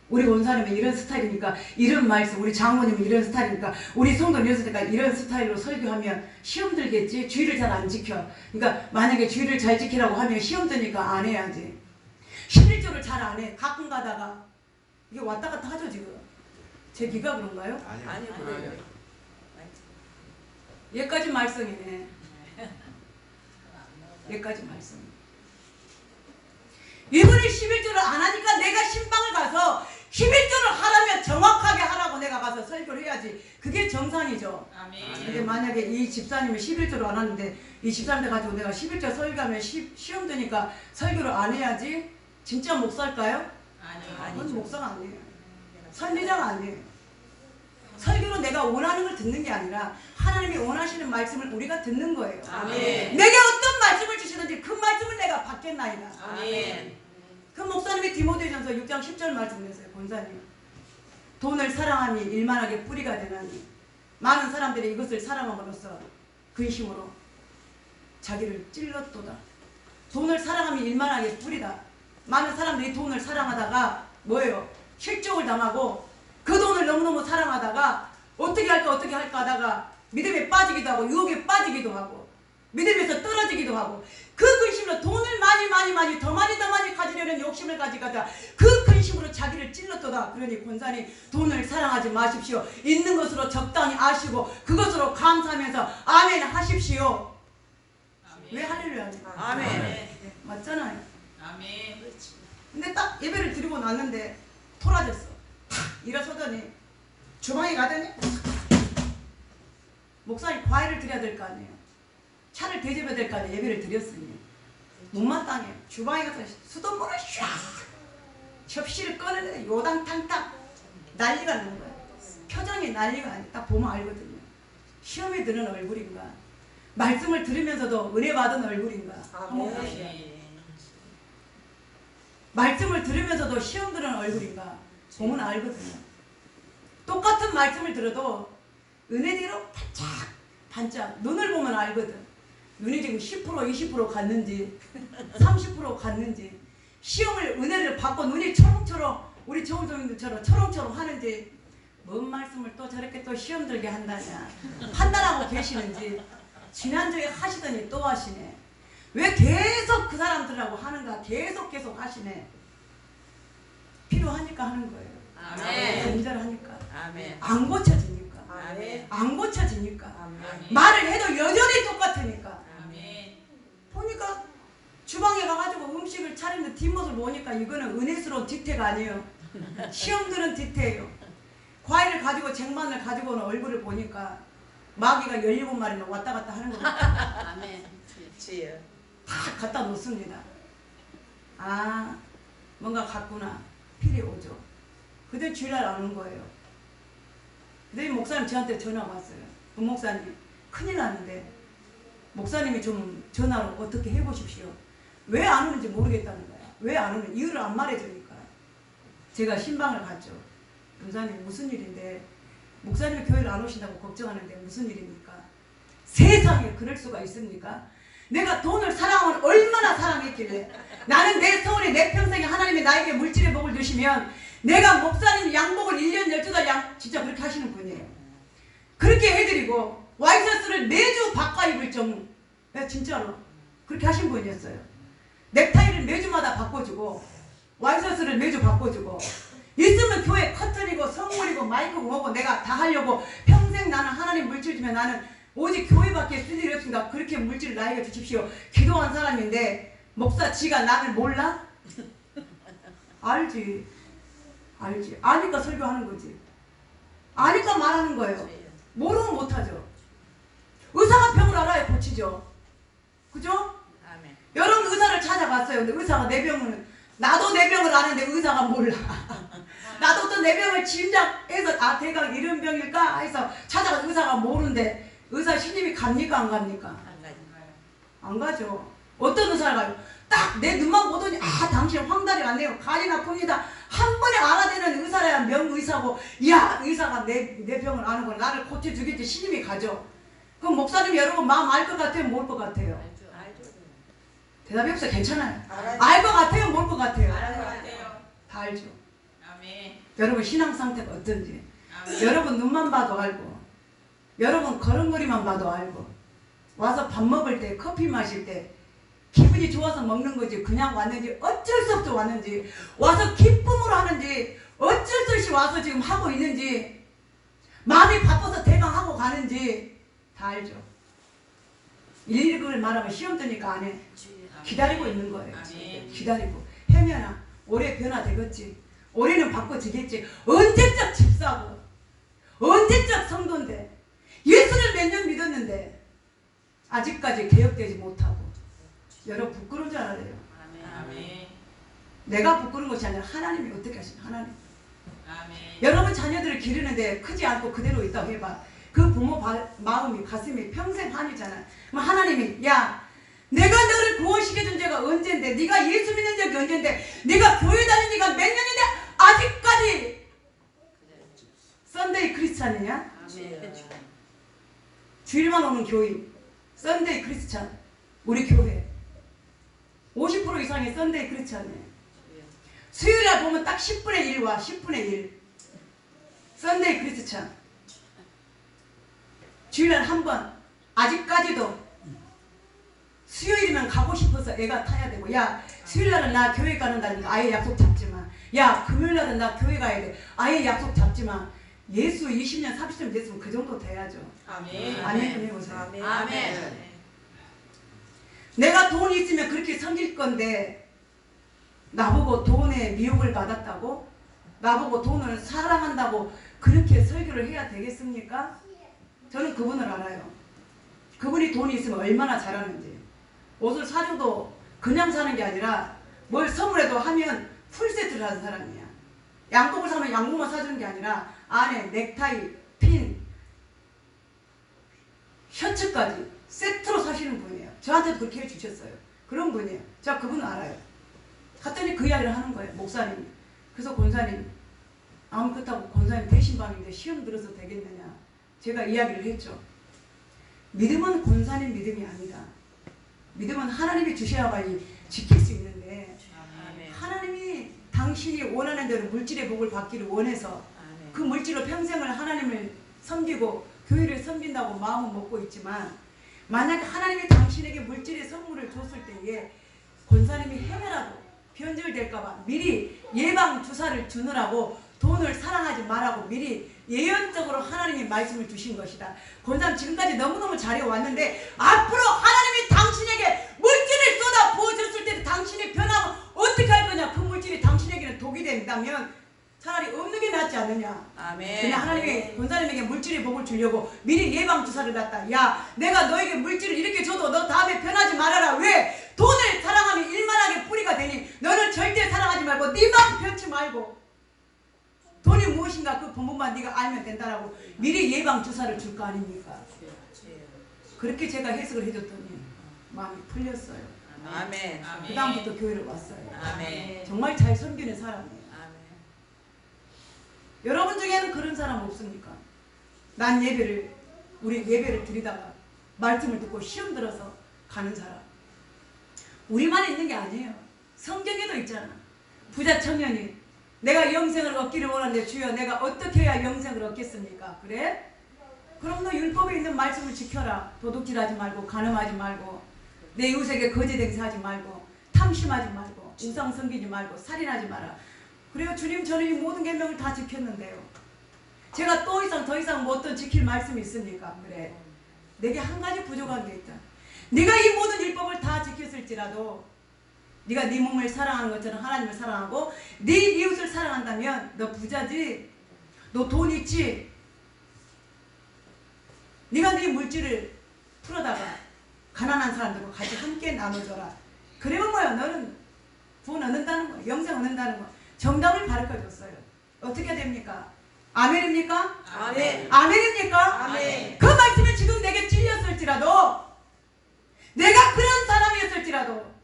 우리 권사님은 이런 스타일이니까 이런 말씀, 우리 장모님은 이런 스타일이니까 우리 성도 이런 스타일이니까 이런 스타일로 설교하면 시험 들겠지? 주의를 잘 안 지켜. 그러니까 만약에 주의를 잘 지키라고 하면 시험 드니까 안 해야지. 11조를 잘 안 해. 가끔 가다가 이게 왔다 갔다 하죠 지금. 제 귀가 그런가요?
아니요. 그래요.
여기까지 말씀이네. 여기까지 말씀. 이번에 11조를 안 하니까 내가 신방을 가서 11조를 하라면 정확하게 하라고 내가 가서 설교를 해야지. 그게 정상이죠.
아멘.
근데 만약에 이 집사님이 11조를 안 하는데 이 집사님들 가지고 내가 11조 설교하면 시험 드니까 설교를 안 해야지? 진짜 목사일까요? 그건 목사가 아니에요. 선지자가 아니에요. 설교로 내가 원하는 걸 듣는 게 아니라 하나님이 원하시는 말씀을 우리가 듣는 거예요.
아멘.
내게 어떤 말씀을 주시든지 그 말씀을 내가 받겠나이다.
아멘.
그 목사님이 디모데전서 6장 10절 말씀했어요. 본사님, 돈을 사랑함이 일만하게 뿌리가 되나니 많은 사람들이 이것을 사랑함으로써 근심으로 자기를 찔렀도다. 돈을 사랑함이 일만하게 뿌리다. 많은 사람들이 돈을 사랑하다가 뭐예요? 실족을 당하고 그 돈을 너무너무 사랑하다가 어떻게 할까 하다가 믿음에 빠지기도 하고 유혹에 빠지기도 하고 믿음에서 떨어지기도 하고 그 근심으로 돈을 많이 더 많이 가지려는 욕심을 가지다가 그 근심으로 자기를 찔렀도다. 그러니 권사님, 돈을 사랑하지 마십시오. 있는 것으로 적당히 아시고 그것으로 감사하면서 아멘 하십시오.
아멘.
왜 할렐루야 하냐?
아멘.
맞잖아요.
아멘.
근데 딱 예배를 드리고 났는데 토라졌어. 일어서더니 주방에 가더니 목사님 과일을 드려야 될 거 아니에요. 차를 대접해야 될 거 아니에요. 예배를 드렸으니 못마땅해. 주방에 가서 수돗물을 샥 접시를 꺼내는데 요당탕탕 난리가 나는 거야. 표정이 난리가 아니야. 딱 보면 알거든요. 시험에 드는 얼굴인가, 말씀을 들으면서도 은혜 받은 얼굴인가 한번 봅시다. 말씀을 들으면서도 시험 드는 얼굴인가 보면 알거든요. 똑같은 말씀을 들어도 은혜대로 반짝 눈을 보면 알거든. 눈이 지금 10% 20% 갔는지 30% 갔는지, 시험을 은혜를 받고 눈이 초롱초롱 우리 정우성님들처럼 초롱초롱 하는지, 뭔 말씀을 또 저렇게 또 시험 들게 한다냐 판단하고 계시는지, 지난주에 하시더니 또 하시네. 왜 계속 그 사람들하고 하는가, 계속 하시네. 필요하니까 하는 거예요.
아멘.
간절하니까.
아멘.
안 고쳐지니까.
아멘.
안 고쳐지니까.
아멘.
말을 해도 여전히 똑같으니까.
아멘.
보니까 주방에 가가지고 음식을 차리는 뒷모습을 보니까 이거는 은혜스러운 뒤태가 아니에요. 시험 드는 뒤태예요. 과일을 가지고 쟁반을 가지고 오는 얼굴을 보니까 마귀가 17마리나 왔다 갔다 하는 거 같아요.
아멘. 지혜요.
다 갖다 놓습니다. 아, 뭔가 같구나. 필이 오죠. 그때 주일날 안 온 거예요. 그때 목사님 저한테 전화가 왔어요. 그 목사님 큰일 났는데 목사님이 좀 전화로 어떻게 해보십시오. 왜 안 오는지 모르겠다는 거야. 왜 안 오는 이유를 안 말해주니까 제가 신방을 갔죠. 목사님 무슨 일인데 목사님이 교회를 안 오신다고 걱정하는데 무슨 일입니까? 세상에 그럴 수가 있습니까? 내가 돈을 사랑하면 얼마나 사랑했길래 나는 내 소원이 내 평생에 하나님이 나에게 물질의 복을 주시면 내가 목사님 양복을 1년 12달 진짜 그렇게 하시는 분이에요. 그렇게 해드리고 와이셔츠를 매주 바꿔 입을 정도 진짜로 그렇게 하신 분이었어요. 넥타이를 매주마다 바꿔주고 와이셔츠를 매주 바꿔주고 있으면 교회 커튼이고 선물이고 마이크고 뭐고 내가 다 하려고 평생 나는 하나님 물질 주면 나는 오직 교회밖에 쓸 일이 없습니다. 그렇게 물질을 나에게 주십시오. 기도한 사람인데 목사 지가 나를 몰라? 알지. 아니까 설교하는 거지. 아니까 말하는 거예요. 모르면 못하죠. 의사가 병을 알아야 고치죠. 그죠?
아멘.
여러분 의사를 찾아갔어요. 근데 의사가 내 병을 나도 내 병을 아는데 의사가 몰라. 나도 또 내 병을 짐작해서 대강 이런 병일까 해서 찾아가서 의사가 모르는데 의사 신임이 갑니까 안 갑니까? 안 가죠. 어떤 의사를 가요? 딱 내 눈만 보더니 당신 황달이 왔네요. 간이 나쁩니다. 한 번에 알아내는 의사라야 명의사고 야 의사가 내 병을 아는구나. 나를 고쳐주겠지 신임이 가죠. 그럼 목사님 여러분 마음 알 것 같아요? 모를 것 같아요?
알죠.
대답이 없어요. 괜찮아요.
알아요.
알 것 같아요? 모를 것 같아요?
알아요.
다 알죠.
아멘.
여러분 신앙 상태가 어떤지
아멘.
여러분 눈만 봐도 알고 여러분 걸음걸이만 봐도 알고 와서 밥 먹을 때 커피 마실 때 기분이 좋아서 먹는 거지 그냥 왔는지 어쩔 수 없이 왔는지 와서 기쁨으로 하는지 어쩔 수 없이 와서 지금 하고 있는지 마음이 바빠서 대강 하고 가는지 다 알죠. 일일이 그걸 말하면 시험 드니까 안 해. 기다리고 있는 거예요.
아멘.
기다리고 해면아 올해 변화되겠지. 올해는 바꿔지겠지. 언제적 집사고 언제적 성도인데 예수를 몇 년 믿었는데 아직까지 개혁되지 못하고 여러분 부끄러운 줄 알아요.
아멘.
내가 부끄러운 것이 아니라 하나님이 어떻게 하시나 하나님.
아멘.
여러분 자녀들을 기르는데 크지 않고 그대로 있다고 해봐. 그 부모 마음이 가슴이 평생 한이잖아. 그럼 하나님이 야 내가 너를 구원시켜준 지가 언젠데 네가 예수 믿는 적이 언젠데 네가 교회 다닌 지가 몇 년인데 아직까지 썬데이 크리스찬이냐?
아멘.
주일만 오는 교인 썬데이 크리스찬 우리 교회 50% 이상의 썬데이 크리스찬이에요. 수요일에 보면 딱 10분의 1 와. 10분의 1 썬데이 크리스찬 주일날 한 번 아직까지도 수요일이면 가고 싶어서 애가 타야 되고 야 수요일날은 나 교회 가는다니까 아예 약속 잡지마. 야 금요일날은 나 교회 가야 돼 아예 약속 잡지마. 예수 20년 30년 됐으면 그 정도 돼야죠.
아멘.
아멘 해보세요.
아멘.
내가 돈이 있으면 그렇게 섬길 건데 나보고 돈에 미혹을 받았다고 나보고 돈을 사랑한다고 그렇게 설교를 해야 되겠습니까? 저는 그분을 알아요. 그분이 돈이 있으면 얼마나 잘하는지. 옷을 사줘도 그냥 사는 게 아니라 뭘 선물해도 하면 풀세트를 하는 사람이야. 양복을 사면 양복만 사주는 게 아니라 안에 넥타이, 핀, 셔츠까지 세트로 사시는 분이에요. 저한테도 그렇게 해주셨어요. 그런 분이에요. 제가 그분을 알아요. 갔더니 그 이야기를 하는 거예요. 목사님이. 그래서 권사님 아무 그렇다고 권사님 대신방인데 시험 들어서 되겠느냐. 제가 이야기를 했죠. 믿음은 권사님 믿음이 아니다. 믿음은 하나님이 주셔야만이 지킬 수 있는데 하나님이 당신이 원하는 대로 물질의 복을 받기를 원해서 그 물질로 평생을 하나님을 섬기고 교회를 섬긴다고 마음은 먹고 있지만 만약에 하나님이 당신에게 물질의 선물을 줬을 때에 권사님이 해내라고 변절될까봐 미리 예방 주사를 주느라고 돈을 사랑하지 말라고 미리 예언적으로 하나님이 말씀을 주신 것이다. 권사님 지금까지 너무너무 잘해왔는데 앞으로 하나님이 당신에게 물질을 쏟아 부어줬을 때 당신이 변하면 어떻게 할 거냐. 그 물질이 당신에게는 독이 된다면 차라리 없는 게 낫지 않느냐.
아멘.
그냥 하나님이 권사님에게 물질의 복을 주려고 미리 예방 주사를 놨다. 야 내가 너에게 물질을 이렇게 줘도 너 다음에 변하지 말아라. 왜? 돈을 사랑하면 일만하게 뿌리가 되니 너는 절대 사랑하지 말고 네 마음 변치 말고 돈이 무엇인가 그 본분만 네가 알면 된다라고 미리 예방 주사를 줄 거 아닙니까? 그렇게 제가 해석을 해줬더니 마음이 풀렸어요.
아멘.
그 다음부터 교회를 왔어요.
아멘.
정말 잘 섬기는 사람이에요.
아멘.
여러분 중에는 그런 사람 없습니까? 난 우리 예배를 드리다가 말씀을 듣고 시험 들어서 가는 사람. 우리만 있는 게 아니에요. 성경에도 있잖아. 부자 청년이 내가 영생을 얻기를 원하는데 주여 내가 어떻게 해야 영생을 얻겠습니까? 그래? 그럼 너 율법에 있는 말씀을 지켜라. 도둑질하지 말고 간음하지 말고 내 이웃에게 거짓 행세하지 말고 탐심하지 말고 우상 섬기지 말고 살인하지 마라. 그래요. 주님 저는 이 모든 계명을 다 지켰는데요. 제가 더 이상 뭐 어떤 지킬 말씀이 있습니까? 그래. 내게 한 가지 부족한 게 있다. 네가 이 모든 율법을 다 지켰을지라도 네가 네 몸을 사랑하는 것처럼 하나님을 사랑하고 네 이웃을 사랑한다면 너 부자지? 너 돈 있지? 네가 네 물질을 풀어다가 가난한 사람들과 같이 함께 나눠줘라. 그러면 뭐야? 너는 구원 얻는다는 거야. 영생 얻는다는 거야. 정답을 가르쳐줬어요. 어떻게 됩니까? 아멘입니까?
아멘.
아멘입니까?
아멘.
그 말씀이 지금 내게 찔렸을지라도 내가 그런 사람이었을지라도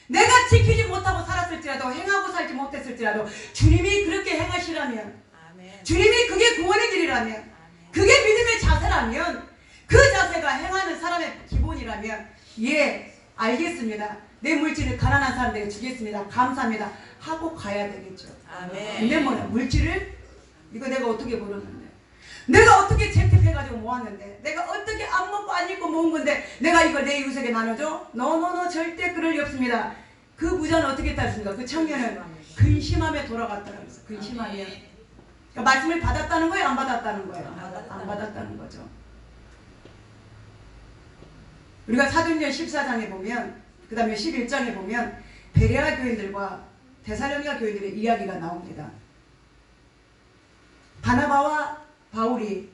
내가 지키지 못하고 살았을지라도 행하고 살지 못했을지라도 주님이 그렇게 행하시라면
아멘.
주님이 그게 구원의 길이라면 그게 믿음의 자세라면 그 자세가 행하는 사람의 기본이라면 예 알겠습니다. 내 물질을 가난한 사람들에게 주겠습니다. 감사합니다. 하고 가야 되겠죠.
아멘.
근데 뭐냐 물질을 이거 내가 어떻게 벌었는데 내가 어떻게 재택해가지고 모았는데 내가 어떻게 안 먹고 안 입고 모은 건데 내가 이걸 내 이웃에게 나눠줘? 노노노 절대 그럴 리 없습니다. 그 부자는 어떻게 했습니까? 그 청년은 근심함에 돌아갔다고 했어. 근심함이야. 그러니까 말씀을 받았다는 거예요? 안 받았다는 거예요? 안 받았다는 거죠. 우리가 사도행전 14장에 보면 그 다음에 11장에 보면 베레아 교인들과 데살로니가 교인들의 이야기가 나옵니다. 바나바와 바울이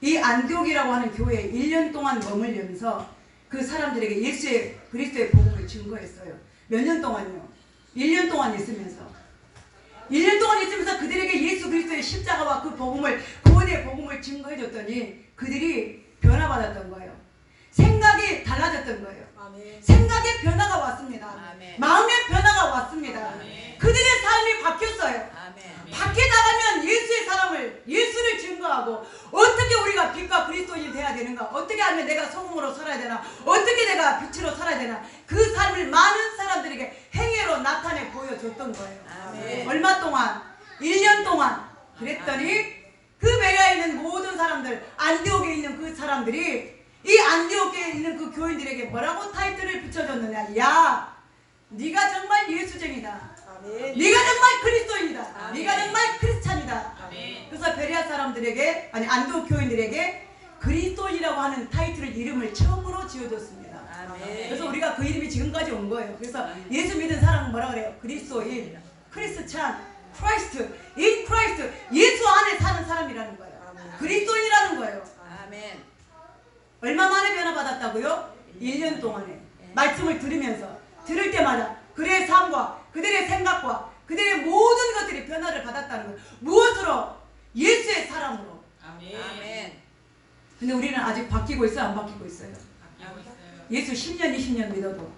이 안디옥이라고 하는 교회에 1년 동안 머물면서 그 사람들에게 예수의 그리스도의 복음을 증거했어요. 몇 년 동안요? 1년 동안 있으면서 1년 동안 있으면서 그들에게 예수 그리스도의 십자가와 그 복음을 구원의 복음을 증거해줬더니 그들이 변화받았던 거예요. 생각이 달라졌던 거예요.
아멘.
생각의 변화가 왔습니다.
아멘.
마음의 변화가 왔습니다.
아멘.
그들의 삶이 바뀌었어요.
아멘.
밖에 나가면 예수를 증거하고 어떻게 우리가 빛과 그리스도인이 돼야 되는가, 어떻게 하면 내가 소금으로 살아야 되나, 어떻게 내가 빛으로 살아야 되나, 그 삶을 많은 사람들에게 행위로 나타내 보여줬던 거예요.
아멘.
얼마 동안? 1년 동안. 그랬더니 그 베레아에 있는 모든 사람들, 안디옥에 있는 그 사람들이 이 안디옥에 있는 그 교인들에게 뭐라고 타이틀을 붙여줬느냐. 야, 네가 정말 예수쟁이다.
아멘.
네가 정말 그리스도인이다.
아멘.
네가 정말 크리스찬이다.
아멘.
그래서 베레아 사람들에게, 아니 안디옥 교인들에게 그리스도인이라고 하는 타이틀을, 이름을 처음으로 지어줬습니다.
아멘.
그래서 우리가 그 이름이 지금까지 온 거예요. 그래서 예수 믿는 사람은 뭐라 그래요? 그리스도인, 크리스찬, 크라이스트, 인 크라이스트, 예수 안에 사는 사람이라는 거예요.
아멘.
그리스도인이라는 거예요.
아멘.
얼마 만에 변화받았다고요? 1년 동안에 말씀을 들으면서, 들을 때마다 그들의 삶과 그들의 생각과 그들의 모든 것들이 변화를 받았다는 거예요. 무엇으로? 예수의 사람으로.
아멘.
근데 우리는 아직 바뀌고 있어요? 안 바뀌고 있어요? 예수 10년 20년 믿어도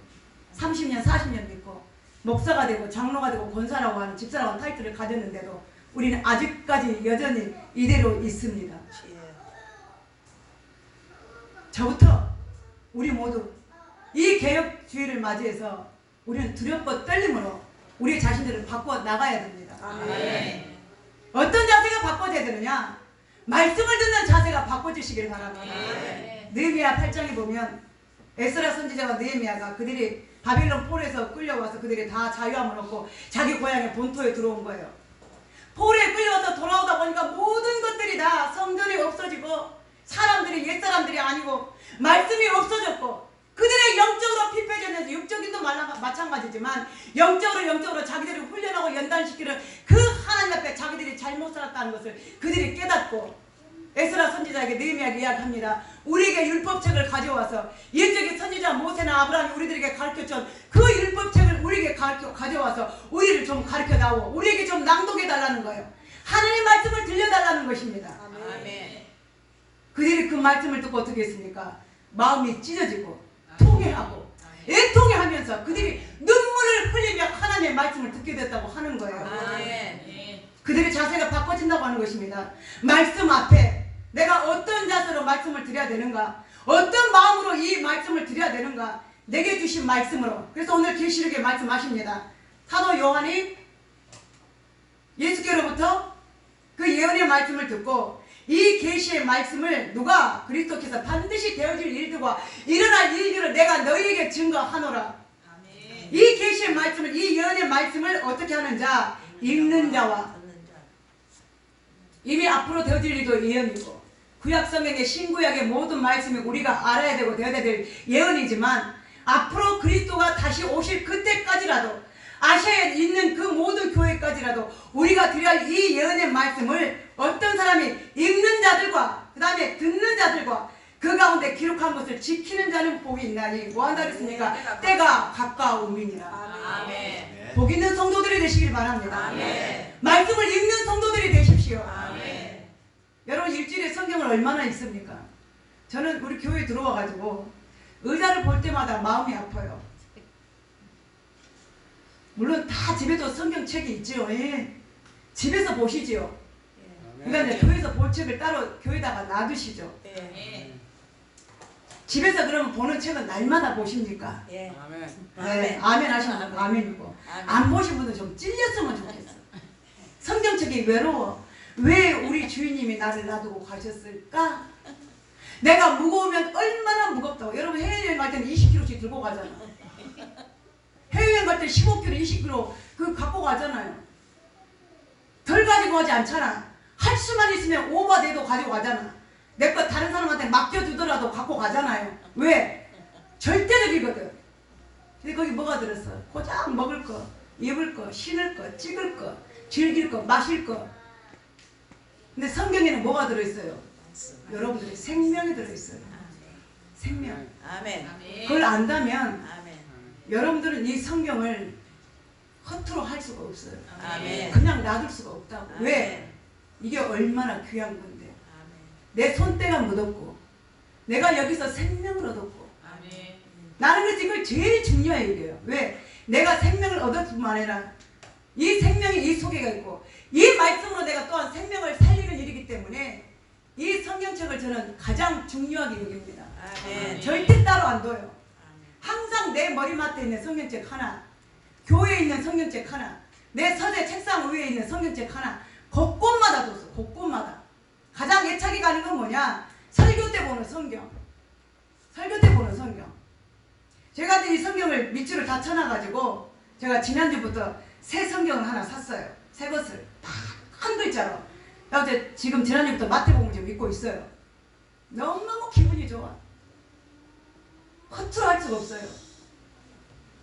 30년 40년 믿고 목사가 되고 장로가 되고 권사라고 하는 집사라고 하는 타이틀을 가졌는데도 우리는 아직까지 여전히 이대로 있습니다. 저부터 우리 모두 이 개혁주의를 맞이해서 우리는 두렵고 떨림으로 우리 자신들을 바꿔 나가야 됩니다.
아멘.
어떤 자세가 바꿔져야 되느냐? 말씀을 듣는 자세가 바꿔지시길 바랍니다.
아멘.
느헤미야 8장에 보면 에스라 선지자와 느헤미야가 그들이 바빌론 폴에서 끌려와서 그들이 다 자유함을 얻고 자기 고향의 본토에 들어온 거예요. 폴에 끌려와서 돌아오다 보니까 모든 것들이 다 성전이 없어지고 사람들이 옛사람들이 아니고 말씀이 없어졌고 그들의 영적으로 피폐해졌는데 육적인도 마찬가지지만 영적으로 자기들을 훈련하고 연단시키는 그 하나님 앞에 자기들이 잘못 살았다는 것을 그들이 깨닫고 에스라 선지자에게 느헤미야에게 이야기합니다. 우리에게 율법책을 가져와서 옛적의 선지자 모세나 아브라함이 우리들에게 가르쳐준 그 율법책을 우리에게 가져와서 우리를 좀 가르쳐다오. 우리에게 좀 낭독해달라는 거예요. 하나님 말씀을 들려달라는 것입니다.
아멘.
그들이 그 말씀을 듣고 어떻게 했습니까? 마음이 찢어지고 통회하고 애통해하면서 그들이 눈물을 흘리며 하나님의 말씀을 듣게 됐다고 하는 거예요.
아멘.
그들의 자세가 바꿔진다고 하는 것입니다. 말씀 앞에 내가 어떤 자세로 말씀을 드려야 되는가, 어떤 마음으로 이 말씀을 드려야 되는가, 내게 주신 말씀으로. 그래서 오늘 계시록에 말씀하십니다. 사도 요한이 예수께로부터 그 예언의 말씀을 듣고 이 계시의 말씀을 누가 그리스도께서 반드시 되어질 일들과 일어날 일들을 내가 너희에게 증거하노라. 이 계시의 말씀을, 이 예언의 말씀을 어떻게 하는 자? 읽는 자와 이미 앞으로 되어질 일도 예언이고 구약성경의 신구약의 모든 말씀이 우리가 알아야 되고 되어야 될 예언이지만 앞으로 그리스도가 다시 오실 그때까지라도 아시아에 있는 그 모든 교회까지라도 우리가 드려야 할 이 예언의 말씀을 어떤 사람이 읽는 자들과 그 다음에 듣는 자들과 그 가운데 기록한 것을 지키는 자는 복이 있나니 뭐한다 그랬습니까? 때가 가까움이니라.
아멘.
복 있는 성도들이 되시길 바랍니다.
아멘.
말씀을 읽는 성도들이 되십시오.
아멘.
여러분 일주일에 성경을 얼마나 읽습니까? 저는 우리 교회에 들어와가지고 의자를 볼 때마다 마음이 아파요. 물론 다 집에도 성경책이 있지요. 예. 집에서 보시지요. 그러니까 이제 교회에서 볼 책을 따로 교회에다가 놔두시죠. 집에서 그러면 보는 책은 날마다 보십니까?
아멘.
네, 아멘 하시는 분은 아멘이고 안 보신 분은 좀 찔렸으면 좋겠어. 성경책이 외로워. 왜 우리 주인님이 나를 놔두고 가셨을까? 내가 무거우면 얼마나 무겁다고. 여러분 해외여행 갈 때는 20kg씩 들고 가잖아. 해외여행 갈 때 15kg, 20kg 그 갖고 가잖아요. 덜 가지고 가지 않잖아. 할 수만 있으면 오버돼도 가지고 가잖아. 내 거 다른 사람한테 맡겨주더라도 갖고 가잖아요. 왜? 절대적이거든. 근데 거기 뭐가 들었어? 고작 먹을 거, 입을 거, 신을 거, 찍을 거, 즐길 거, 마실 거. 근데 성경에는 뭐가 들어있어요? 여러분들의 생명이 들어있어요. 생명.
아멘.
그걸 안다면
아멘.
여러분들은 이 성경을 허투루 할 수가 없어요.
아멘.
그냥 놔둘 수가 없다고.
아멘.
왜? 이게 얼마나 귀한 건데.
아멘.
내 손때가 묻었고 내가 여기서 생명을 얻었고
아멘.
나는 그래서 이걸 제일 중요하게 여겨요. 왜? 내가 생명을 얻었을 뿐만 아니라 이 생명이 이 속에가 있고 이 말씀으로 내가 또한 생명을 살리는 일이기 때문에 이 성경책을 저는 가장 중요하게 여깁니다.
아멘.
절대 따로 안 둬요. 항상 내 머리맡에 있는 성경책 하나, 교회에 있는 성경책 하나, 내 서재 책상 위에 있는 성경책 하나, 곳곳마다 뒀어. 곳곳마다. 가장 애착이 가는 건 뭐냐? 설교 때 보는 성경. 설교 때 보는 성경. 제가 이 성경을 밑줄을 다 쳐놔가지고 제가 지난주부터 새 성경을 하나 샀어요. 새 것을 한 글자로. 어제 지금 지난주부터 마태복음 지금 읽고 있어요. 너무너무 기분이 좋아. 허투루 할 수가 없어요.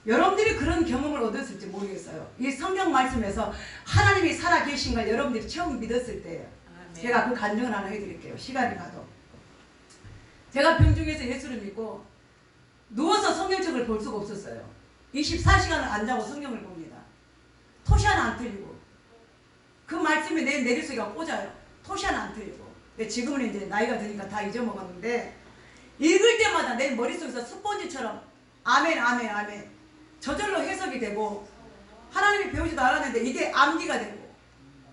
여러분들이 그런 경험을 얻었을지 모르겠어요. 이 성경 말씀에서 하나님이 살아계신 걸 여러분들이 처음 믿었을 때예요.
아멘.
제가 그 간증을 하나 해드릴게요. 시간이 가도. 제가 병중에서 예수를 믿고 누워서 성경책을 볼 수가 없었어요. 24시간을 안 자고 성경을 봅니다. 토시 하나 안 틀리고 그 말씀이 내 내리속에 꽂아요. 토시 하나 안 틀리고. 근데 지금은 이제 나이가 드니까 다 잊어먹었는데 읽을 때마다 내 머릿속에서 스펀지처럼 아멘 아멘 아멘 저절로 해석이 되고 하나님이 배우지도 않았는데 이게 암기가 되고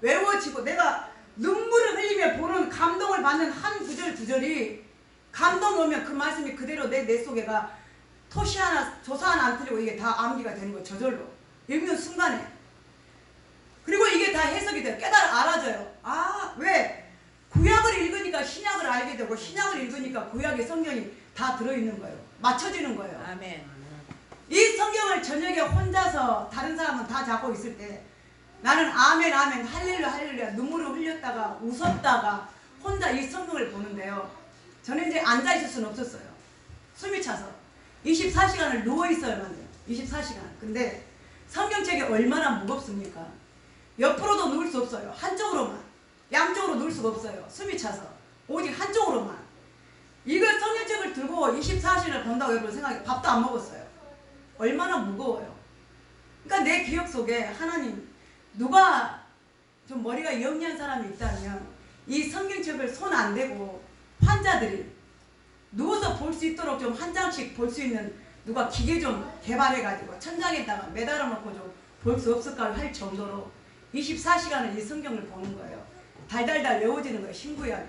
외워지고 내가 눈물을 흘리며 보는 감동을 받는 한 구절 구절이 감동 오면 그 말씀이 그대로 내 속에가 토시 하나 조사 하나 안 틀리고 이게 다 암기가 되는 거예요. 저절로 읽는 순간에. 그리고 이게 다 해석이 돼요. 알아져요. 아, 왜? 구약을 읽으니까 신약을 알게 되고 신약을 읽으니까 구약의 성경이 다 들어있는 거예요. 맞춰지는 거예요.
아멘.
이 성경을 저녁에 혼자서 다른 사람은 다 잡고 있을 때 나는 아멘 아멘 할렐루야 할렐루야 눈물을 흘렸다가 웃었다가 혼자 이 성경을 보는데요. 저는 이제 앉아있을 수는 없었어요. 숨이 차서 24시간을 누워있어야만 돼요. 24시간. 근데 성경책이 얼마나 무겁습니까? 옆으로도 누울 수 없어요. 한쪽으로만. 양쪽으로 누울 수가 없어요. 숨이 차서. 오직 한쪽으로만. 이걸 성경책을 들고 24시간을 본다고 여러분 생각해. 밥도 안 먹었어요. 얼마나 무거워요. 그러니까 내 기억 속에 하나님 누가 좀 머리가 영리한 사람이 있다면 이 성경책을 손 안 대고 환자들이 누워서 볼 수 있도록 좀 한 장씩 볼 수 있는 누가 기계 좀 개발해가지고 천장에다가 매달아 놓고 좀 볼 수 없을까 할 정도로 24시간을 이 성경을 보는 거예요. 달달달 외워지는 거예요. 신구약이.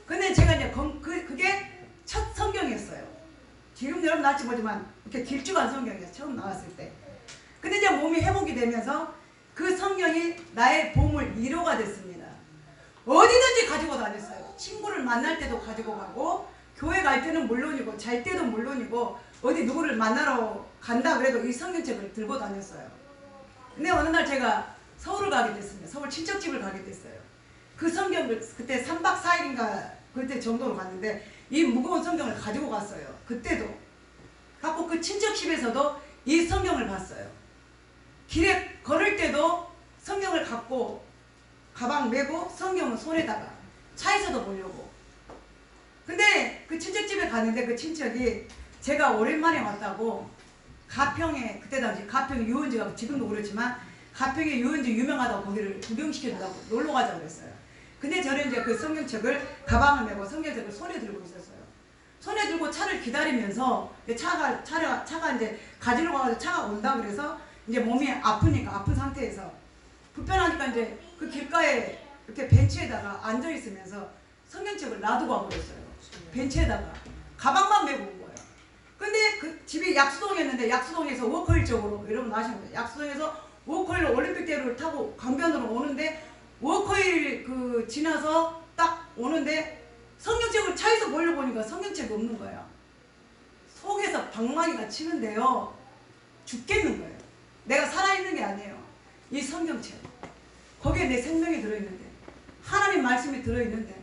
근데 제가 이제 그게 첫 성경이었어요. 지금 여러분 날씨 보지만 이렇게 길쭉한 성경이었어요. 처음 나왔을 때. 근데 이제 몸이 회복이 되면서 그 성경이 나의 보물 1호가 됐습니다. 어디든지 가지고 다녔어요. 친구를 만날 때도 가지고 가고 교회 갈 때는 물론이고 잘 때도 물론이고 어디 누구를 만나러 간다 그래도 이 성경책을 들고 다녔어요. 근데 어느 날 제가 서울을 가게 됐습니다. 서울 친척집을 가게 됐어요. 그 성경을 그때 3박 4일인가 그때 정도로 갔는데 이 무거운 성경을 가지고 갔어요. 그때도 갖고 그 친척집에서도 이 성경을 봤어요. 길에 걸을 때도 성경을 갖고 가방 메고 성경은 손에다가 차에서도 보려고. 근데 그 친척집에 갔는데 그 친척이 제가 오랜만에 왔다고 가평에 그때 당시 가평 유원지가 지금도 그렇지만 가평에 유원지 유명하다고 거기를 구경시켜준다고 놀러 가자고 그랬어요. 근데 저는 이제 그 성경책을 가방을 메고 성경책을 손에 들고 있었어요. 손에 들고 차를 기다리면서 차가 이제 가지러 가서 차가 온다 그래서 이제 몸이 아프니까 아픈 상태에서 불편하니까 이제 그 길가에 이렇게 벤치에다가 앉아 있으면서 성경책을 놔두고 와버렸어요. 벤치에다가 가방만 메고 온 거예요. 근데 그 집이 약수동이었는데 약수동에서 워커힐 쪽으로 여러분 아시는 거예요. 약수동에서 워커힐로 올림픽대로를 타고 강변으로 오는데 워커힐 그 지나서 딱 오는데 성경책을 차에서 몰려보니까 성경책이 없는 거예요. 속에서 방망이가 치는데요. 죽겠는 거예요. 내가 살아있는 게 아니에요. 이 성경책. 거기에 내 생명이 들어있는데 하나님 말씀이 들어있는데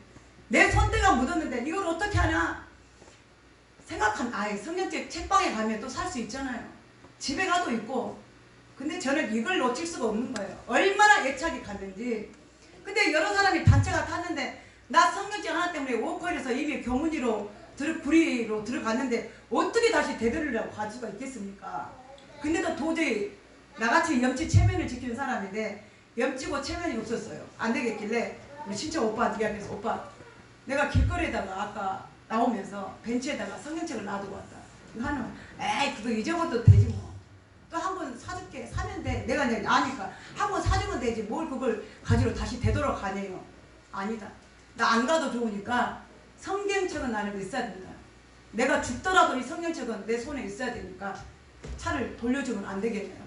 내 손때가 묻었는데 이걸 어떻게 하냐 생각한 아예 성경책 책방에 가면 또 살 수 있잖아요. 집에 가도 있고. 근데 저는 이걸 놓칠 수가 없는 거예요. 얼마나 애착이 갔는지. 근데 여러 사람이 단체가 탔는데 나 성경책 하나 때문에 워커힐에서 이미 교문지로 구리로 들어갔는데 어떻게 다시 되돌리려고 갈 수가 있겠습니까? 근데도 도저히 나같이 염치 체면을 지키는 사람인데 염치고 체면이 없었어요. 안 되겠길래 우리 친척 오빠한테 이야기해서 오빠 내가 길거리에다가 아까 나오면서 벤치에다가 성경책을 놔두고 왔다. 이거 하면 에이 그거 잊어버려도 되지 뭐. 또 한 번 사줄게. 사면 돼. 내가 이제 아니까 한 번 사주면 되지 뭘 그걸 가지러 다시 되돌아가네요. 아니다. 나 안 가도 좋으니까 성경책은 나는 있어야 된다. 내가 죽더라도 이 성경책은 내 손에 있어야 되니까 차를 돌려주면 안 되겠네요.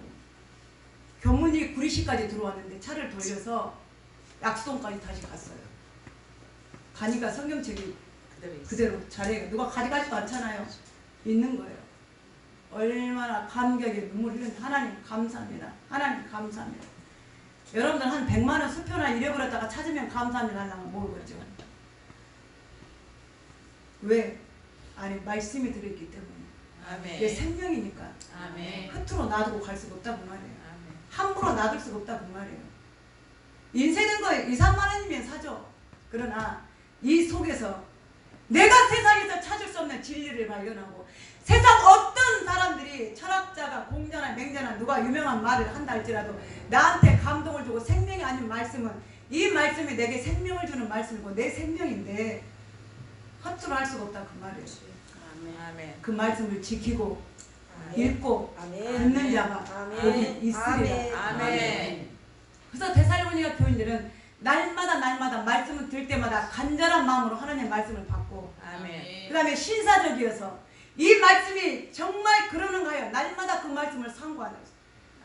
교문이 구리시까지 들어왔는데 차를 돌려서 약수동까지 다시 갔어요. 가니까 성경책이 그대로 자리에 누가 가져가지도 않잖아요. 있는 거예요. 얼마나 감격에 눈물이 흘린 하나님 감사합니다. 하나님 감사합니다. 여러분들 한 100만 원 수표나 잃어버렸다가 찾으면 감사합니다 하려면 모르겠죠. 왜? 아니 말씀이 들어있기 때문에.
아멘.
이게 생명이니까.
아멘.
흩으로 놔두고 갈 수가 없다고 말이에요.
아멘.
함부로 놔둘 수가 없다고 말이에요. 인쇄된 거에 2, 3만 원이면 사죠. 그러나 이 속에서 내가 세상에서 찾을 수 없는 진리를 발견하고 세상 어떤 사람들이 철학자가 공자나 맹자나 누가 유명한 말을 한다 할지라도 나한테 감동을 주고 생명이 아닌 말씀은 이 말씀이 내게 생명을 주는 말씀이고 내 생명인데 헛수로 할 수가 없다 그 말이에요.
아멘.
그 말씀을 지키고 읽고
아멘.
듣는 자가
아멘.
여기 있으리라.
아멘.
그래서 데살로니가 교인들은 날마다 말씀을 들 때마다 간절한 마음으로 하나님의 말씀을 받고
아멘.
그 다음에 신사적이어서 이 말씀이 정말 그러는가요? 날마다 그 말씀을 상고하는 거예요.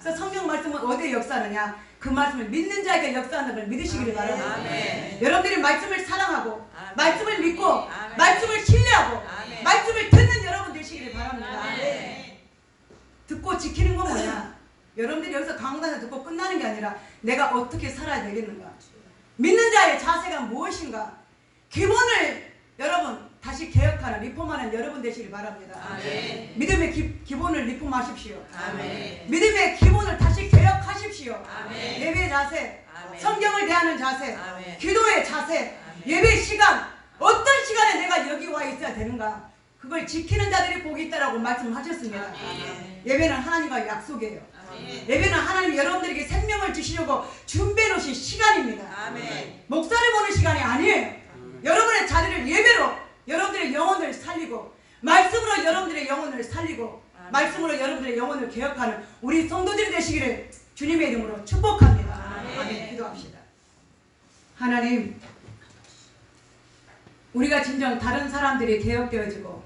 그래서 성경 말씀은 어디에 역사하느냐? 그 말씀을 믿는 자에게 역사하는 걸 믿으시기를 바랍니다.
아멘.
여러분들이 말씀을 사랑하고
아멘.
말씀을 믿고
아멘.
말씀을 신뢰하고
아멘.
말씀을 듣는 여러분 되시기를 바랍니다.
아멘.
듣고 지키는 건 뭐냐? 여러분들이 여기서 강단에서 듣고 끝나는 게 아니라 내가 어떻게 살아야 되겠는가? 믿는 자의 자세가 무엇인가? 기본을 여러분 다시 개혁하는 리폼하는 여러분 되시길 바랍니다.
아멘.
믿음의 기본을 리폼하십시오.
아멘.
믿음의 기본을 다시 개혁하십시오.
아멘.
예배 자세,
아멘.
성경을 대하는 자세,
아멘.
기도의 자세,
아멘.
예배 시간 어떤 시간에 내가 여기 와 있어야 되는가? 그걸 지키는 자들이 복이 있다라고 말씀하셨습니다.
아멘.
예배는 하나님과의 약속이에요.
아멘.
예배는 하나님 여러분들에게 생명을 주시려고 준비해 놓으신 것이 시간입니다.
아멘.
목사를 보는 시간이 아니에요. 여러분의 자리를 예배로 여러분들의 영혼을 살리고 말씀으로 여러분들의 영혼을 살리고 말씀으로 여러분들의 영혼을 개혁하는 우리 성도들이 되시기를 주님의 이름으로 축복합니다. 아멘. 기도합시다. 하나님, 우리가 진정 다른 사람들이 개혁되어지고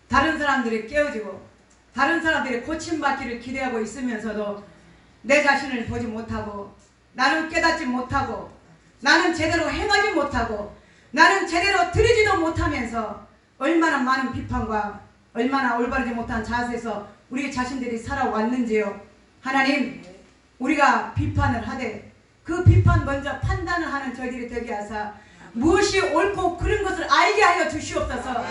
다른 사람들이 깨어지고 다른 사람들이 고침받기를 기대하고 있으면서도 내 자신을 보지 못하고 나는 깨닫지 못하고 나는 제대로 행하지 못하고 나는 제대로 드리지도 못하면서 얼마나 많은 비판과 얼마나 올바르지 못한 자세에서 우리 자신들이 살아왔는지요. 하나님, 우리가 비판을 하되 그 비판 먼저 판단을 하는 저희들이 되게 하사 무엇이 옳고 그른 것을 알게 하여 주시옵소서.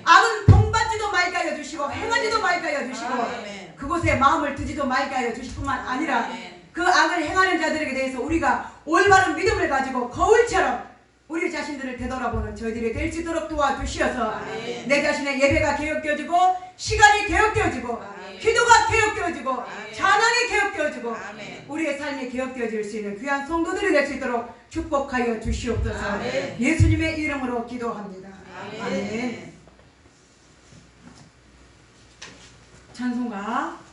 악은 본받지도 말게 하여 주시고 행하지도 말게 하여 주시고 그곳에 마음을 두지도 말게 하여 주실 뿐만 아니라 그 악을 행하는 자들에게 대해서 우리가 올바른 믿음을 가지고 거울처럼 우리 자신들을 되돌아보는 저희들이 될 수 있도록 도와주시어서 내 자신의 예배가 개혁되어지고 시간이 개혁되어지고 기도가 개혁되어지고 찬양이 개혁되어지고 우리의 삶이 개혁되어질 수 있는 귀한 성도들이 될 수 있도록 축복하여 주시옵소서. 예수님의 이름으로 기도합니다. 아멘. 찬송가